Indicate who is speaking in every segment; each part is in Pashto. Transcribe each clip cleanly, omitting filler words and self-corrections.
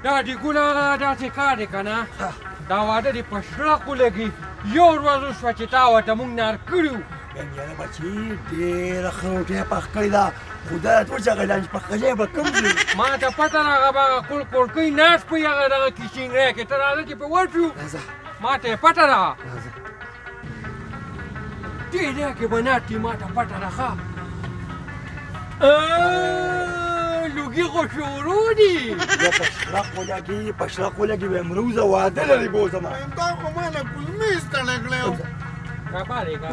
Speaker 1: دا دې ګوله داسې کار دی که نه دا واده دې په شرقو لګي یو ورځ وشوه چې تا ورته موږ نار کړي وو
Speaker 2: یاره بچي ډېره ښه روټۍ پخ کړې ده خو دا راته وچ هغه لانج پخلی به کوم ځای
Speaker 1: ما ته پته راغله به هغه کول کړکۍ ناست په هغه دغه کیچینګری کې ته راځه چې په ورشو ما ته یې پته راغله دې ځای کې به ناست دي ما ته پته راغله لوګي خو شروع دي
Speaker 2: په شرق ولګي په شرق ولګي به امروزه واده لري بوزمه
Speaker 3: دا خو ما له کلمې ستړی کړی و
Speaker 1: کبارې کا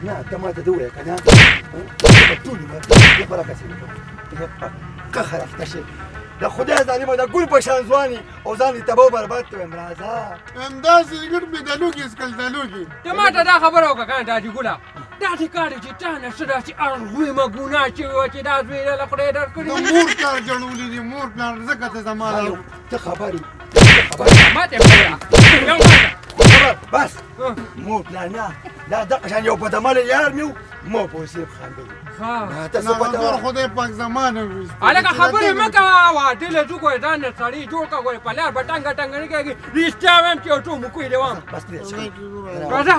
Speaker 2: نه ته ما ته دې ووایه که نه به ټولې به په راکسې په قهر اخته شي د خدای ظالمه د ګل په شان ځواني او ځان دې تباه و برباد ته وایم راځه
Speaker 3: همداسې ګډ مې د لوګي څکل د لوګي
Speaker 1: ته ما ته دا خبره وکړه که نه دا دې ګوله داسې کار دی چې تا نه څه داسې اړویمه ګناه شوې وه چې دا زوی له خدای درکړي
Speaker 3: د مور پلار جوړولي دي مور پلار ځکه ته زما
Speaker 2: ته خبر
Speaker 1: ما ته یې
Speaker 2: بس مور پلار نه دا دغه شان یو بدعمله یار مې و ما په اوسې خندوي ته څه پته
Speaker 3: نور خدای پاک زمانه ویست
Speaker 1: هلکه خبرې مه کوه واده له ځو ګورې ځان نه سړی جوړ کړه ګورې په لار به ټنګه ټنګه نه کېږي رښتیا وایم چې یو څو موکوی دې وام
Speaker 2: بس پرېږده
Speaker 1: راځه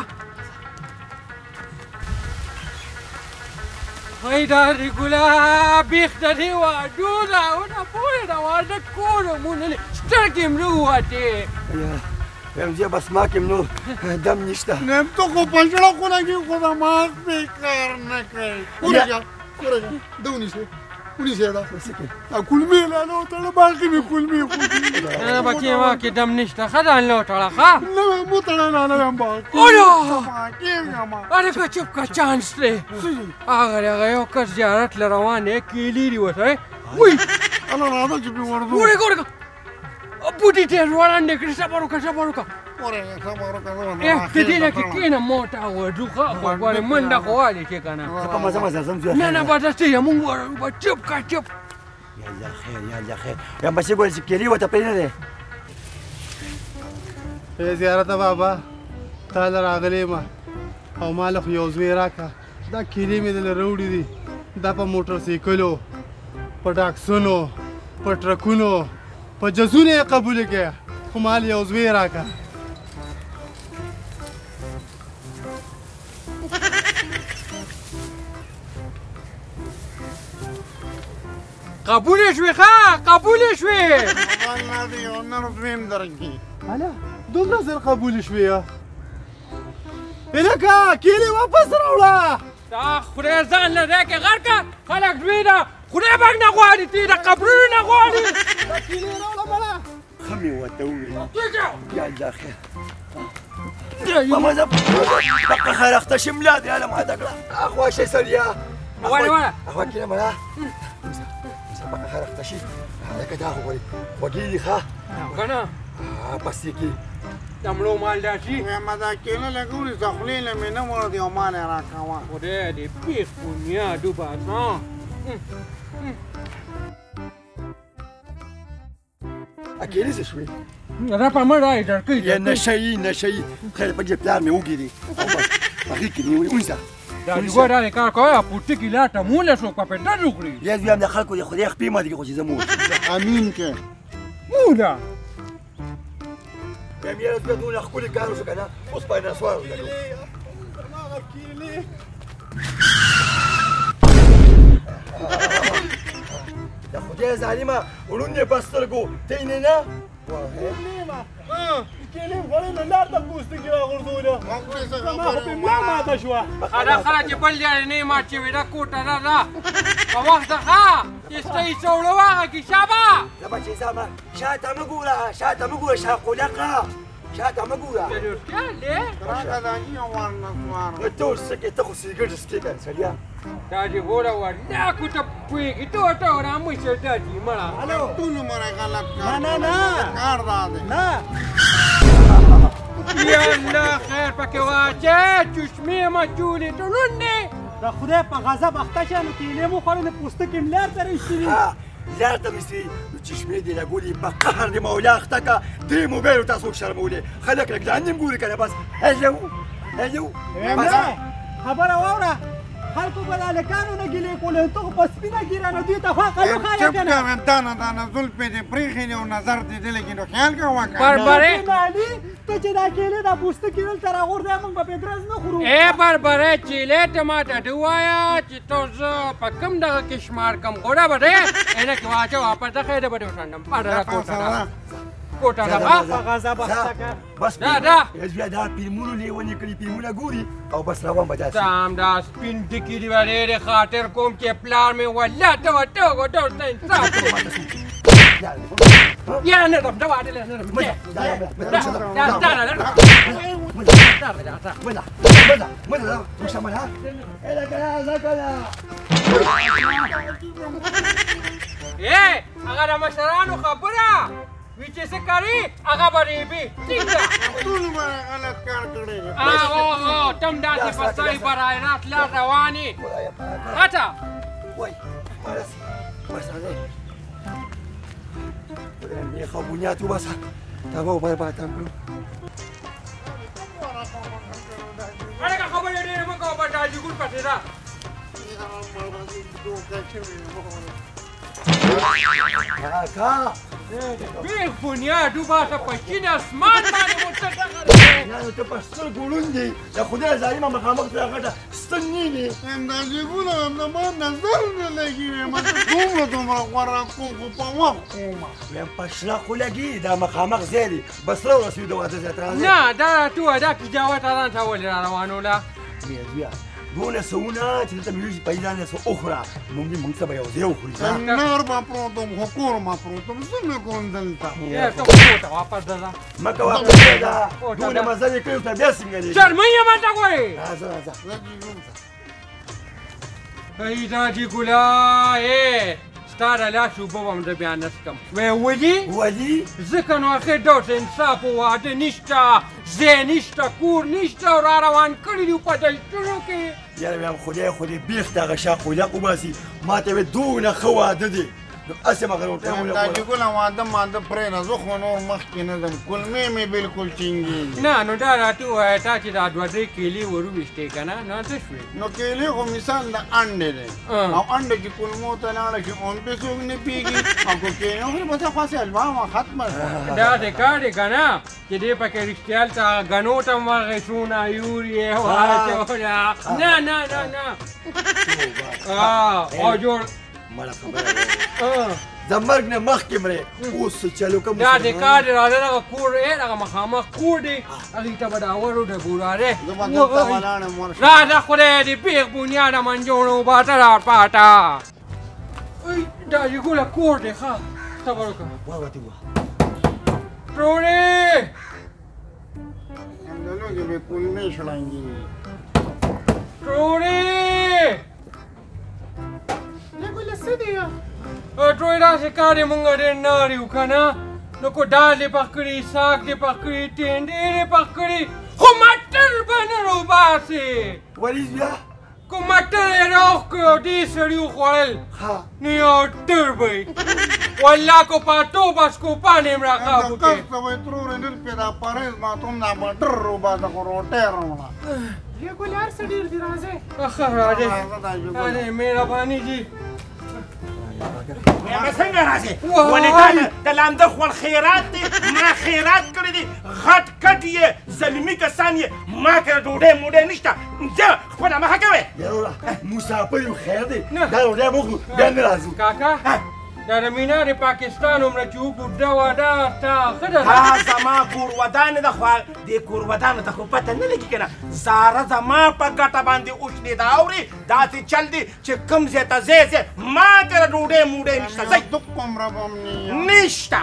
Speaker 1: ای دا ریګولا بیخته دې واډو ده ونه پوهې ده واده کولو مونږ سترګې مړه ووتې
Speaker 2: وایم زه بس ما کې نور دم نشته
Speaker 3: نیم تو خو په زړه خونه کې خو دماغ پې کار نه کوي ورجه ده ونیسئ ونیسئ دا کلمې لاله وتړه باقي مې کلمې خو
Speaker 1: نه بچې ما کې دم نشته ښه ځان له وتړه ښه
Speaker 3: نه مې وتړه لاله یم باقي
Speaker 1: هلکه چوپ که چانس دی هغه یو کس زیارت له روان دی کیلي دي ورسره وی
Speaker 3: الله راځه چې پې ورځو
Speaker 1: ګورې ګورې بوټي ته وړاندې کړي صبر وکړه صبر وکړه ته دې نه کې کښېنه موټه وځو ښه خو ګورې منډه خو والې چې که نه
Speaker 2: په مزه مزه ځم
Speaker 1: نه نه بس څه یم مونږ وړو به چپ که چپ
Speaker 2: یا الله خیر یا الله خیر یم بچې ګورې چې کیلي ورته پرې نه دی
Speaker 3: ای زیارته بابا تا له راغلی یم او ما له خو یو زوی راکړه دا کیلې مې دله راوړي دي دا په موټر سایکلو په ټاکسونو په ټرکونو په جزونو یې قبوله کړه خو ما له یو زوی راکړه
Speaker 1: قبولې شوې ښه قبولې شوې
Speaker 3: الله دې یو نر دویم درکړي
Speaker 2: هله
Speaker 3: دومره زر قبولې شوې هلکه کیلې واپس راوړه
Speaker 1: دا خدای ځان له ځای کې غر که خلک دوی ده خدای پاک نه غواړي تی د قبرونو نه غواړي
Speaker 3: دا کیلې راوړه مړه
Speaker 2: ښه مې ورته وویل یا الله خیر په مزه په قهر اخته شي ملا دې هله ماته کړه اخوا شي سړیا اخوا کینه مړه په قهر اخته شي هلکه دا خو ګورې خوږې دي ښه
Speaker 1: که نه
Speaker 2: پس یې کې
Speaker 1: د مړو مال داسي
Speaker 3: وایم دا کیله لږ ونیسه خولې نه مې نه مړه دي او مال یې راکوه
Speaker 1: خدای دې پیښ بنیاد وباسه
Speaker 2: اکیلې څه شوې
Speaker 1: را په مړه یې درکوي
Speaker 2: یا نشه یي نشه یي خیر په دې پلار مې وګېري هغې کې نیولې ونیسه
Speaker 1: دا دې ګوره دا کار کوه پوټکي لاټه موله شو په پېټه وکړي
Speaker 2: بیا دوی هم د خلکو د خدای خپې ماتې کړي خو چې زه مو
Speaker 3: امین کې
Speaker 1: موله
Speaker 2: بیا مې یاره بیا دونه ښکلي کار وشو که نه اوس په نسوار وګټو د خدای ظالمه وړوند یې په سترګو ته یې نه
Speaker 3: کیلې خوړې نو لار ته پوستکي راغورځوله زما خو پې ملا ماته شوه
Speaker 1: دا خله چې بل ځای نه مات شوې ده کوټه راځه په وخته ښه چې ستاسې څوړه واغږي شابه
Speaker 2: نه بچې زما شاته مه ګوره شاته مه ګوره شاقولقه شاته مه ګوره
Speaker 1: رښتیا دی
Speaker 3: راکه دا یو ورنسواره
Speaker 2: ته اوس څه کوې ته خو سګرټ څکې که سړیا
Speaker 1: دا دې ګوره وړاکو ته پوهېږي ټوټه رامشه دا دي مړه
Speaker 3: ټول عمر یې غلط کار کار دا دی
Speaker 1: یا الله خیر پکې واچې چشمې مچولې ټولون دی
Speaker 4: د خدای په غضب اخته شه نو کیلې مو خوړې نو پوستکي م لار ته رایستلي
Speaker 2: لار ته مې سوي نو چشمې دې لګولې په قهر دې مولا اخته که درې موبایل ته څوک شرمولې خلک لږ ځان نیم ګوري که نه بس هلو
Speaker 4: خبره واوره خلکو به د هلکانو نه ګیلې کولې ته خو په سپینه ګیره نه دوی ته خوا قلو ښایه
Speaker 5: چپ
Speaker 4: که نه
Speaker 5: کوه دانه دانه زلفې دې پرېښې دي او نظر دې دې لګي نو خیال کوه که
Speaker 1: بربره
Speaker 4: علي ته چې دا کیلې دا پوستکي دلته راغورځوې موږ به پرې درز نه خورو
Speaker 1: ای بربره چیلې ته ماته ډ ووایه چې ته زه په کوم دغه کې شمار کم ګوډه به دی اینه کې واچه واپس د خیره به دې وشنډم پاډه کوټه ده کوټه ده
Speaker 4: په غذا بخته که
Speaker 2: بس
Speaker 1: دا
Speaker 2: بیا دا فلمونو لیونې کړي فلمونه ګوري او بس روان به داسې
Speaker 1: سام دا سپین ټکي دی ډېرې خاطر کوم چې پلار مې والله ته ورته وګټو ته انصاف یا نه دم دا واده نه هغه د مشرانو خبره وی چې څه کوي هغه به ریبي ټیک ده
Speaker 5: ټول به غلط کار کړی دی
Speaker 1: تم داسې په سړي برای رات لار روانې غټه
Speaker 2: وای بس راځئ یې خبونیات وباسه تا به برباد هم کړو
Speaker 1: هلکه خبرې ډېرې مه کوه په ډاجګون پسې ده
Speaker 2: کاکا
Speaker 1: بیخ بنیاد وباسه په چین اسمان باندې مرتفع
Speaker 2: یعنې ته په سترګو ړوند دی د خدای ظالمه مخامخ پرې غټه ستن نه وي
Speaker 5: اندازېګونه هم د ما نظر نه لګي ما ته دومره غوره کوم خو په وخت کومه
Speaker 2: ویم په شنه خو لګي دا مخامخ ځای دی بس راورسېدو د واده ځای ته راځئ
Speaker 1: نه دا راټوه دا کجاوت اران ته ولې را روانوله
Speaker 2: بیا دونه سونه چې دلته مې ویل چې پیدا نه څه وخوره موږ ته به یو ځای وخوري
Speaker 5: نور به پروت وم خو کور ما پروت وم څه مې کوم دلته
Speaker 1: ته کوټه واپس ده
Speaker 2: مه کوه پرېږده دا دونه مزل یې کړی ورته بیا څنګه دی
Speaker 1: شرمۍ یې ماته ګورې
Speaker 2: راځه
Speaker 1: ای داجي ګلا ستا د لاس اوبه به م زه بیا نڅکم وی ولي ځکه نو اخر ډول انصاف و واده نشته ځای نشته کور نشته او را روان کړي دي په دلتونو کې
Speaker 2: یاره ویم خدای بیخ دغه شا خویلق وباسي ما ته وې دونه ښه واده دی نو هسې مګر ورته
Speaker 5: دا چې ګله واده ماده پرېږده زه خو نور مخکې نه ځم کلمې مې بلکل چینګېږي
Speaker 1: نه نو دا راته ووایه تا چې دا دوه درې کیلې ور وویشتې که نه نو څه شوې
Speaker 5: نو کیلې خو مثال د انډې دی او انډه چې کلمو ته لاړه شي اون پې څوک نه پېږي او که کیلې وخوري بس خاصې حلوا وه ختمه شوه
Speaker 1: دا د کار دی که نه چې دې پکې رښتیا هلته ګنو ته هم هغې څونه یورې واچوله نه او جوړ
Speaker 2: مړه خبره د مرګ نه مخکې مرې اوس څه چلو کوم
Speaker 1: دا د کار دی راځه دغه کور دی دغه مخامخ کور دی هغې ته به د اورو ډبوراره
Speaker 5: زه به دلته ولاړم ورشه
Speaker 1: راځه خدای دې پېغ بنیاده من جوړو باټه را پاټه دا یګوله کور دی ښه صبر وکړه
Speaker 2: واوته وه
Speaker 1: ټولې
Speaker 5: همدلو کې به کلمې شړنګېږي
Speaker 1: ټولې
Speaker 5: لږ څه دی
Speaker 1: ټولې داسې کار یې مونږ ډېر نار یو که نه نو کو دال دې پخ کړي ساګ دې پخ کړي ټینډې دې پخ کړي خو مټر به نه روباسې
Speaker 2: ولې بیا
Speaker 1: کو مټر یې راوخ کړو دې سړي وخوړل نو یو ټر به وي والله کو پاټو بس کو پانې م راقابو کې
Speaker 5: کس ته وایي ترورې نر پیدا پرهیز ما ته هم دا مټر روباسه خو روټۍ راوړه
Speaker 4: یو ګل هر څه ډېر دي راځئ
Speaker 1: ښه راځئ مهرباني دي
Speaker 6: څنګه راځې ولې دا د لانده خوړ خیرات دی ما خیرات کړی دی غټ کټ یې ظلمي کسان یې ما کره ډوډۍ موډۍ نشته ځه خپله مخه کوې
Speaker 2: یاره مسافر یو خیر دی دا ډوډۍ موږ بیا نه راځو
Speaker 1: کاکا دا د مینار پاکستان عمره چې وبوډه واده تا ښه ده
Speaker 6: دا زما کور ودانې ده خو دې کور ودانو ته خو پته نه لګي که نه زاره زما په ګټه باندې اوښلې ده اورې داسې چل دی چې کوم ځای ته ځې ځې ما کره ډوډۍ موډۍ نشته ځئ
Speaker 5: کومره به هم
Speaker 6: نشته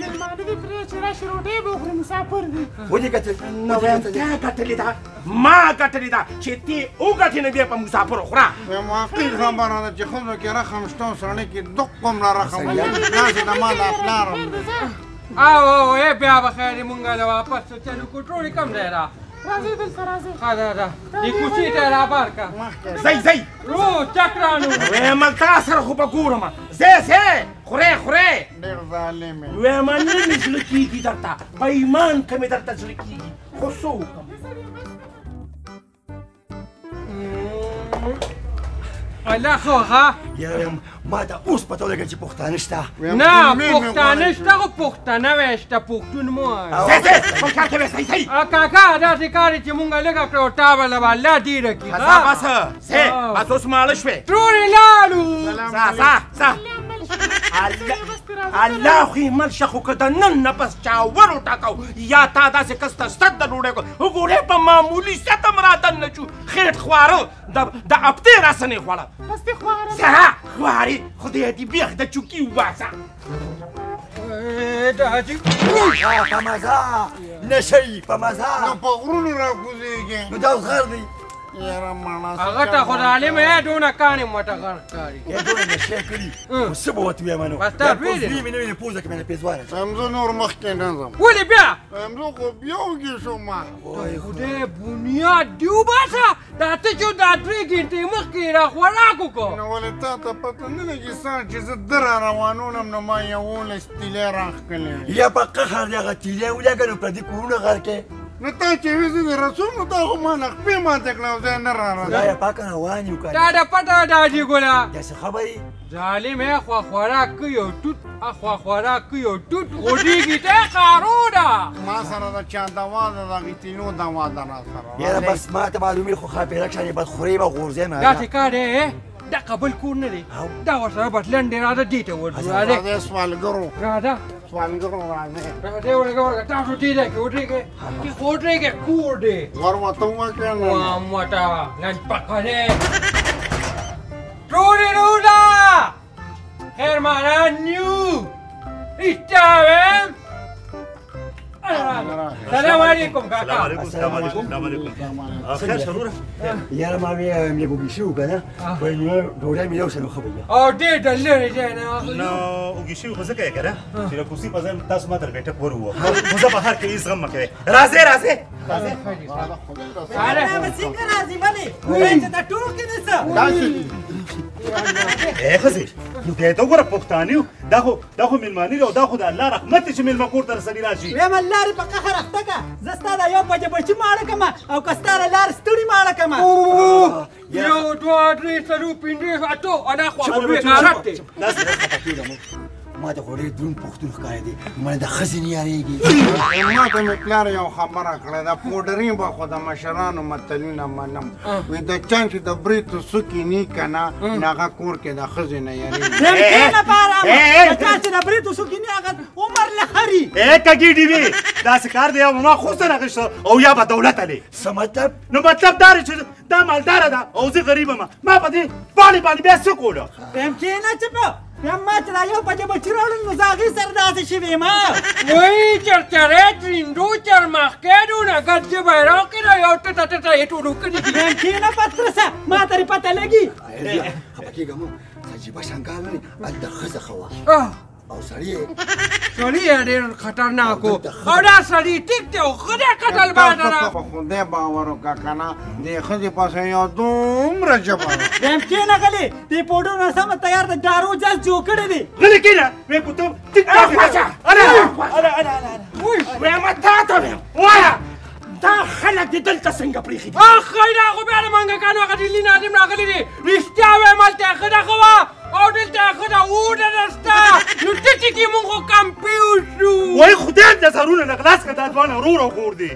Speaker 4: مېلمانه دي پرې چې راشي روټۍ به وخوري مسافر دي
Speaker 2: ولې ګټل
Speaker 6: نو وایم تا ګټلې ده ما ګټلې ده چې تی وګټې نه بیا په مسافرو خوره
Speaker 5: وایم واقعي خبره ده چې ښځو کې رحم شته او سړي کې دوق کومره رحم داسې د ما دا پلار هم دی
Speaker 1: او بیا به خیر یې مونږ له واپس چلو کو ټولې کم ځای را
Speaker 4: راځئ دلته راځئ
Speaker 1: ښه ده دې کوڅې ته یې رابار که
Speaker 6: ځئ
Speaker 1: رو چکرانو
Speaker 6: وایم تا سره خو به ګورم ځې خورې
Speaker 5: ډېر ظالم یې
Speaker 6: وایم نه مې زړه کېږي درته په ایمان که مې درته زړه کېږي خو څه وکړم
Speaker 1: الله خو ها
Speaker 2: یاره ما ته اوس پته ولګېده چې پښتانه شته
Speaker 1: نه پښتانه شته خو پښتانه وایي شته پښتون مه وایه
Speaker 6: خپل کار کوې صحیح صحیح
Speaker 1: کاکا داسې کار چې مونږ لږه کړو تا به له الله ډېره کړي
Speaker 6: بس بس اوس ماړه شوې
Speaker 1: ترورې لاړو
Speaker 6: الله خو یې مل شه خو که د نن نه بس چا ور وټاکو یا تا داسې کس ته ست د ډوډۍ کو وګورې په معمولي ستم رادننه شو خېټ خواره د اپتې راسنې خوړه خوارې خدای دې بېخ د چوکي وباسه
Speaker 2: په مزه نشئ په مزه
Speaker 5: نو په غرونو راکوزېږي
Speaker 2: نو دا اوس غر دی
Speaker 5: یاره ماړه
Speaker 1: هغه ته خو د عالم یې دونه کاڼې مټه غر ښکاري
Speaker 2: دونه نشې کړي خو څه به ورته ووایم نو
Speaker 1: بس تا پرېږدې
Speaker 2: مې نه وینې پوزه کې مې نه پیزواره
Speaker 5: زه نور مخکې نه ځم
Speaker 1: ولې بیا
Speaker 5: زه خو بیا وږي شوم
Speaker 1: خدای بنیاد دې وباسه دا ته چې دا 3 ګنټې مخکې را خوراک وکړو
Speaker 5: نو ولې تا ته پته نه لګي سان چې زه ده را روانولم نو ما 11 تیلې راښکلې
Speaker 2: یا په قهر د هغه تیلې ولګه نو پردي کورونه غر کې
Speaker 5: نو تا چې وې زه د رسول نو تا خو ما نه خپې ماته کړه او زه نه را
Speaker 2: خدایه پاکه روان یو که
Speaker 1: دا د پټه ډاډي ګله
Speaker 2: داسې خبرې
Speaker 1: ظالم یې خوا خوراک کوي او ټوټ خوا خوراک کوي او ټوټ غوډېږي ته قارو ده
Speaker 5: ما سره د چا دوا ده د هغې تیلو دوا ده را سره
Speaker 2: یاره بس ما ته معلومې خو ښاپېرک شانې بد خورې به غورځېم
Speaker 1: داسې کار دی دا قبل کور نه دی دا ورسره بس لنډې راځه دې ته ورځو راځه
Speaker 5: سوالګرو
Speaker 1: راځه
Speaker 5: سوالګرو راځه
Speaker 1: راځه ورګه تاسو دې دی ودرېږئ چې ودرېږئ کور دی
Speaker 5: ور ورته وکړه نو
Speaker 1: ماته لنډ پکړې ټولې رودا hermano istabem السلام عليكم كاكا
Speaker 7: السلام عليكم خير شنورة
Speaker 2: يا ما مي ابو بيشو كذا وين دوري مي يوصل خبيه
Speaker 1: او دي دلري جانا
Speaker 7: نو وګشي خو زکه کړه چې له کوسي په ځم تاسو ما تر بیٹه پور وو خو زه بهر کې هیڅ غم مکه راځه
Speaker 4: انا بسنګ راځي باندې وای چې دا ټول کې نسه
Speaker 7: اے خزي نو ته ته ګوره پښتانیو دا خو ملمانی او دا خو د الله رحمت چې ملما کور تر سړي راشي
Speaker 4: ویم الله ری په قهر اخته کا زستا دا یو بجې بچی ماړه کما او کستاره لار ستړي ماړه کما
Speaker 1: یو دوه درې څلور پنځه اته انا خو به کارته
Speaker 2: ما ته خوري دون پښتون ښکاري دي ما د خزینې یاریږي
Speaker 5: ما ته مې پلار یو خبره کړې دا پوډرین به خو د مشرانو متلونه منم وې د چا چې د بریتو سوکي نی کنه هغه کور کې د خزینې یاریږي
Speaker 4: نه پاره چا چې د بریتو سوکي نی هغه عمر لخري
Speaker 7: کګی دی وی دا سکار دی ما خو سره غشتو او یا به دولت علی
Speaker 2: څه مطلب
Speaker 7: نو مطلب دا چې دا مالدار ده او زه غریب ما په دې باندې بیا څه کوله
Speaker 4: هم کې نه چپه یا ما چې دا یو بجې بچی راوړل نو زه هغې سره داسې شوې ما
Speaker 1: وایي چرچرې ترینډو چرماښکېډونه ګردې بیرغ کې را یو ټټه ټټه یې ټولو کړي دي
Speaker 4: هم کې نه پترسه ما ترې پته لګي
Speaker 2: خفه کېږم عجیبه شنګال لري هلته ښځه ښه وه او سړی
Speaker 1: یې ډېر خطرناک و او دا سړي ټیک دی او ښه دی قتل باندې را
Speaker 5: په خدای باور وکړه که نه دې ښځې پسې یو دومره ژبه وه
Speaker 4: هم کې نه غلې دې پوډرونه سمه تیار د ډارو جال جوړ کړی دی
Speaker 7: غلی کېنه وې پوتو ټیک
Speaker 6: ویمه تا ته ویم وایه دا خلک دې دلته څنګه پرېښي دي
Speaker 1: خیره خو بیا د منګکانو هغه ډیلي ناظم راغلي دي رښتیا وایم هلته یې ښه ده ښه وه او دلته یې ښه ده اوډه نسته نو ټټې کې مونږ خو کمپیو شو
Speaker 7: وای خدای دې سرونه نه خلاص کړه دا ځوان ورور او خور دي